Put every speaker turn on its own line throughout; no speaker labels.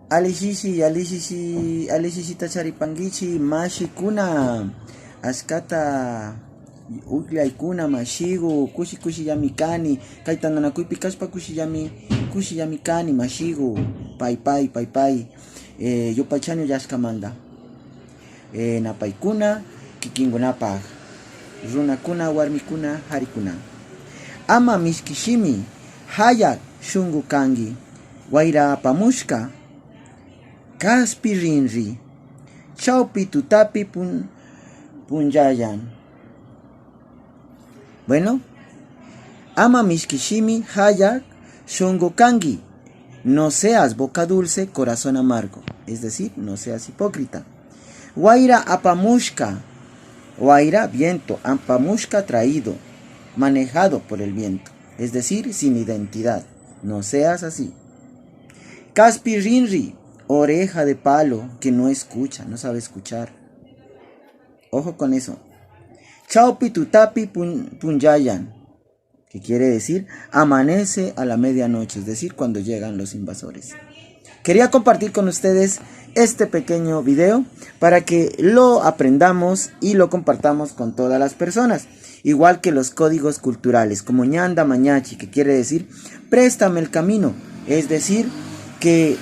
Alishishi tacharipangichi mashikuna askata uklaykuna mashigu kushi yami kani kaytananakuypi kashpa kushi yami kani mashigu pay yupaychani llashkamanta napaykuna kikinkunapaq runakuna warmikuna harikuna ama mishkishimi hayak shunqu kangi wayra apamushka kaspi rinri chawpi tutapi punllayan. Bueno, ama mishkishimi hayak shunqu kangi, no seas boca dulce, corazón amargo, es decir, no seas hipócrita. Wayra apamushka, wayra viento, apamushka traído, manejado por el viento, es decir, sin identidad, no seas así. Kaspi rinri, oreja de palo que no escucha, no sabe escuchar. Ojo con eso. Chaupi tutapi punyayan, que quiere decir amanece a la medianoche, es decir, cuando llegan los invasores. Quería compartir con ustedes este pequeño video para que lo aprendamos y lo compartamos con todas las personas. Igual que los códigos culturales, como ñanda mañachi, que quiere decir préstame el camino, es decir, que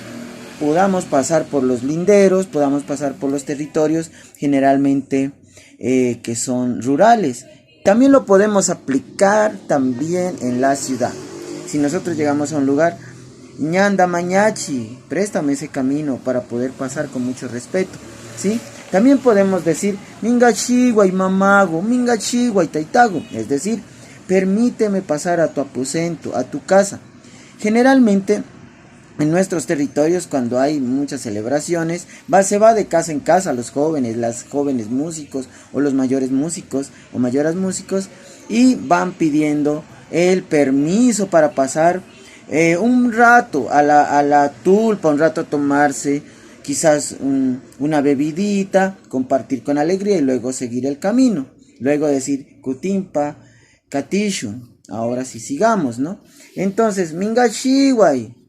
podamos pasar por los linderos, podamos pasar por los territorios generalmente que son rurales. También lo podemos aplicar también en la ciudad. Si nosotros llegamos a un lugar, ñanda mañachi, préstame ese camino para poder pasar con mucho respeto, ¿sí? También podemos decir mingachihuay mamago, mingachihuay taitago, es decir, permíteme pasar a tu aposento, a tu casa. Generalmente en nuestros territorios, cuando hay muchas celebraciones, se va de casa en casa los jóvenes, las jóvenes músicos o los mayores músicos o mayoras músicos, y van pidiendo el permiso para pasar un rato a la tulpa, un rato a tomarse quizás una bebidita, compartir con alegría y luego seguir el camino. Luego decir kutimpa, katishun, ahora sí sigamos, ¿no? Entonces, mingashiwai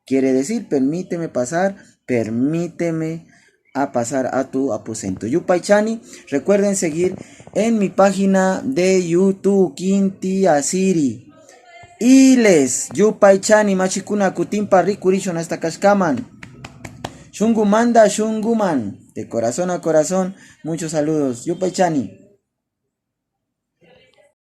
quiere decir permíteme pasar, permíteme a pasar a tu aposento. Yupaychani, recuerden seguir en mi página de YouTube, Kinti Asiri. Iles, Yupaychani, machikuna kutimpa rikurishon hasta kashkaman. Shungumanda, shunguman, de corazón a corazón, muchos saludos. Yupaychani.